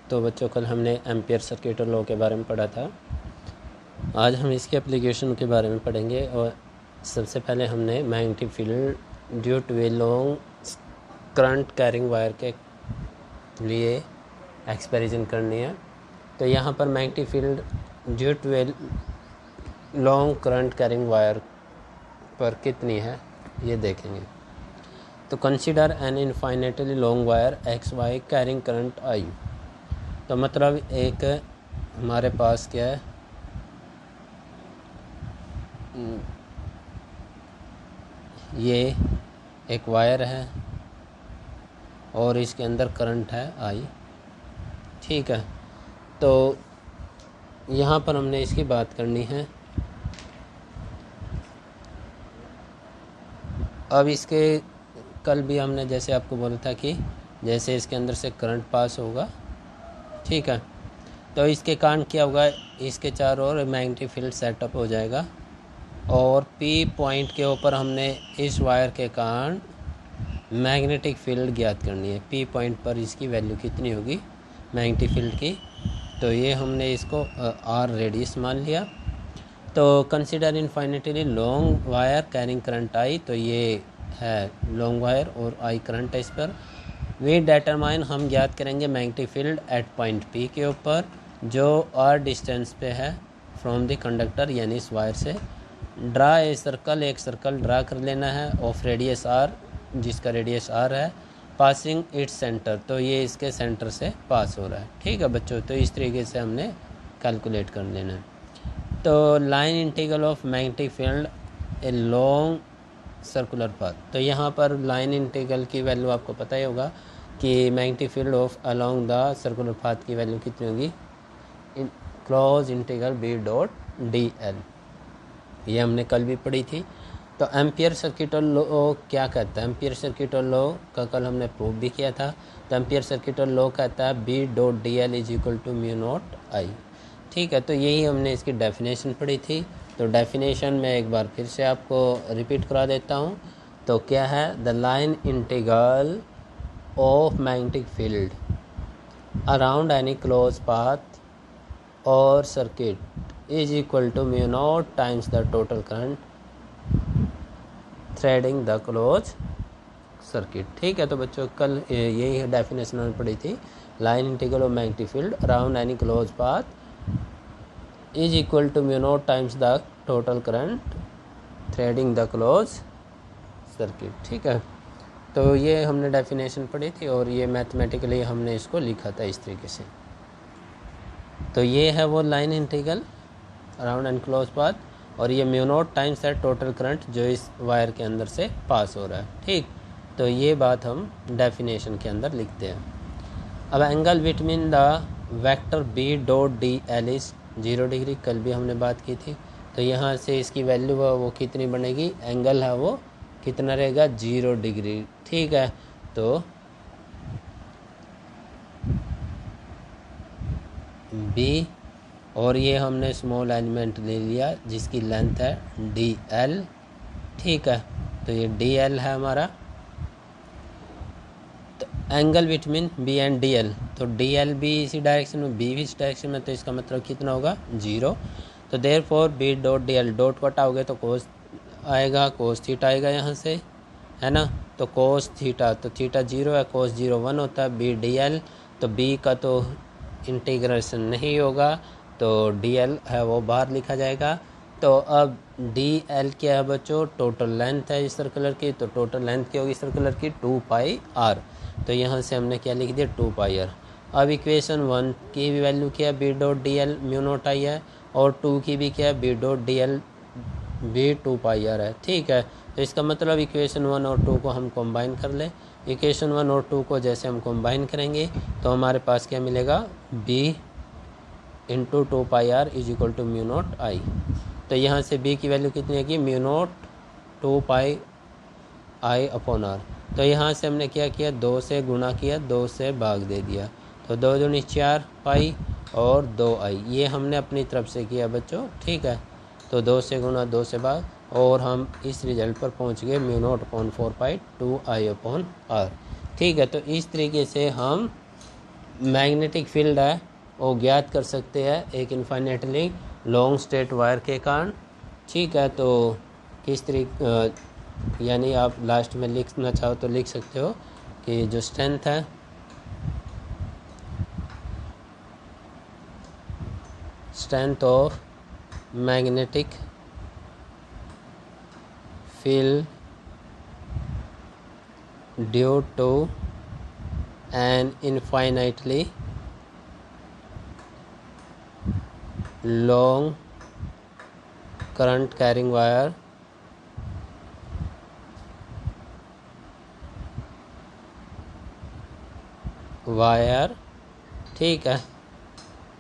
तो बच्चों कल हमने एम्पियर सर्किट लॉ के बारे में पढ़ा था। आज हम इसके एप्लीकेशन के बारे में पढ़ेंगे। और सबसे पहले हमने magnetic field due to a long current carrying wire के लिए एक्सपेरिमेंट करनी है। तो यहाँ पर magnetic field due to a long current carrying wire पर कितनी है ये देखेंगे। तो consider an infinitely long wire X Y carrying current I. तो मतलब एक हमारे पास क्या है, ये एक वायर है और इसके अंदर करंट है आई। ठीक है, तो यहाँ पर हमने इसकी बात करनी है। अब इसके कल भी हमने जैसे आपको बोला था कि जैसे इसके अंदर से करंट पास होगा, ठीक है, तो इसके कारण क्या होगा, इसके चारों ओर मैग्नेटिक फील्ड सेटअप हो जाएगा। और पी पॉइंट के ऊपर हमने इस वायर के कारण मैग्नेटिक फील्ड ज्ञात करनी है। पी पॉइंट पर इसकी वैल्यू कितनी होगी मैग्नेटिक फील्ड की। तो ये हमने इसको आर रेडियस मान लिया। तो consider infinitely long wire carrying current I. तो ये है लॉन्ग वायर और आई करंट है इस पर। वी डिटरमाइन हम ज्ञात करेंगे magnetic field at point P के ऊपर जो आर डिस्टेंस पे है फ्रॉम द कंडक्टर, यानी इस वायर से। ड्रा ए सर्कल, एक सर्कल ड्रा कर लेना है ऑफ रेडियस आर, जिसका रेडियस आर है, पासिंग इट्स सेंटर। तो ये इसके सेंटर से पास हो रहा है। ठीक है बच्चों, तो इस तरीके से हमने कैलकुलेट कर लेना है। तो line integral of magnetic field a long circular path. तो यहाँ पर लाइन इंटीग्रल की वैल्यू आपको पता ही होगा कि magnetic field of along the circular path की वैल्यू कितनी होगी, close integral B dot D L. ये हमने कल भी पढ़ी थी। तो एम्पियर सर्किट लॉ क्या कहता है, एम्पियर सर्किट लॉ का कल हमने प्रूव भी किया था। तो एम्पियर सर्किट लॉ कहता है B dot D L is equal to mu naught I. ठीक है, तो यही हमने इसकी डेफिनेशन पढ़ी थी। तो डेफिनेशन में एक बार फिर से आपको रिपीट करा देता हूँ। तो क्या है, the line integral of magnetic field around any close path और circuit is equal to mu naught times the total current threading the close circuit. ठीक है, तो बच्चों कल यही डेफिनेशन हमने पढ़ी थी। Line integral of magnetic field around any close path is equal to mu naught times the total current threading the close circuit. ठीक है, तो ये हमने डेफिनेशन पढ़ी थी और ये मैथमेटिकली हमने इसको लिखा था इस तरीके से। तो ये है वो line integral around and close path, और ये म्यू नॉट टाइम्स है टोटल करंट जो इस वायर के अंदर से पास हो रहा है। ठीक, तो ये बात हम डेफिनेशन के अंदर लिखते हैं। अब angle between the vector B dot D L is 0 degree, कल भी हमने बात की थी। तो यहाँ से इसकी वैल्यू वो कितनी बनेगी, एंगल है वो कितना रहेगा, 0 डिग्री। ठीक है, तो बी और ये हमने स्मॉल एलिमेंट ले लिया जिसकी लेंथ है डी एल। ठीक है, तो ये डी एल है हमारा। तो angle between B and D L, तो डी एल भी इसी डायरेक्शन में, बी भी इस डायरेक्शन में, तो इसका मतलब कितना होगा, 0। तो therefore B dot D l, dot को हटाओगे तो कोस आएगा, कोस थीटा आएगा यहाँ से, है ना। तो कोस थीटा, तो थीटा 0 है, कोस 0 1 होता है। बी डी एल, तो बी का तो इंटीग्रेशन नहीं होगा, तो डी एल है वो बाहर लिखा जाएगा। तो अब डी एल क्या है बच्चों, टोटल लेंथ है इस सर्कुलर की। तो टोटल लेंथ क्या होगी सर्कुलर की, 2 पाई आर। तो यहाँ से हमने क्या लिख दिया, 2 पाई आर। अब इक्वेशन 1 की भी वैल्यू क्या है, B dot D l mu naught I है, और 2 की भी क्या है, B dot D l B 2 pi r है। ठीक है, तो इसका मतलब इक्वेशन 1 और 2 को हम कंबाइन कर ले। इक्वेशन 1 और 2 को जैसे हम कंबाइन करेंगे तो हमारे पास क्या मिलेगा, B into 2 pi r is equal to mu naught I. तो यहाँ से बी की वैल्यू कितनी है, mu naught 2 pi I upon r. तो यहाँ से हमने क्या किया, 2 से गुणा किया, 2 से भाग दे दिया। तो 2 दूनी 4 पाई और 2 आई, ये हमने अपनी तरफ से किया बच्चों। ठीक है, तो 2 से गुणा 2 से भाग, और हम इस रिजल्ट पर पहुँच गए mu naught upon 4 pi 2 I upon R. ठीक है, तो इस तरीके से हम मैग्नेटिक फील्ड है वो ज्ञात कर सकते हैं एक इन्फाइनेटली लॉन्ग स्ट्रेट वायर के कारण। ठीक है, तो किस तरीके यानी आप लास्ट में लिखना चाहो तो लिख सकते हो कि जो स्ट्रेंथ है strength of magnetic field due to an infinitely long current carrying wire ठीक है,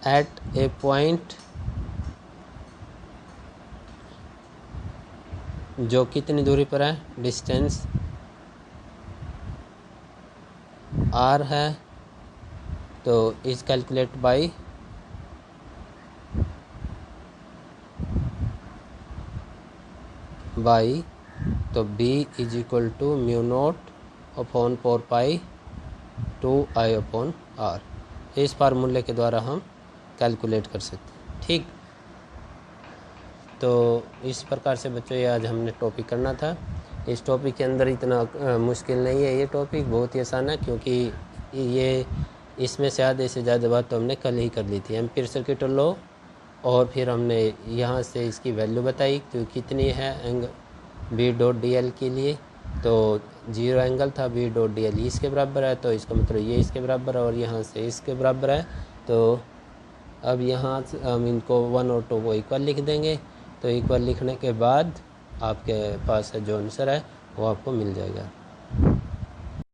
at a point जो कितनी दूरी पर है, डिस्टेंस r है, तो इज कैलकुलेट बाई तो b is equal to mu naught upon 4 pi 2i upon r। इस फार्मूले के द्वारा हम कैलकुलेट कर सकते हैं। ठीक, तो इस प्रकार से बच्चों ये आज हमने टॉपिक करना था। इस टॉपिक के अंदर इतना मुश्किल नहीं है, ये टॉपिक बहुत ही आसान है, क्योंकि ये इसमें से आधे से ज़्यादा बात तो हमने कल ही कर ली थी। एम्पीयर सर्किट लॉ, और फिर हमने यहाँ से इसकी वैल्यू बताई तो कितनी है angle B dot D L के लिए, तो 0 एंगल था, बी डॉट डी एल इसके बराबर है, तो इसका मतलब ये इसके बराबर है और यहाँ से इसके बराबर है। तो अब यहाँ हम इनको 1 और 2 को इक्वल लिख देंगे, तो इक्वल लिखने के बाद आपके पास जो आंसर है वो आपको मिल जाएगा।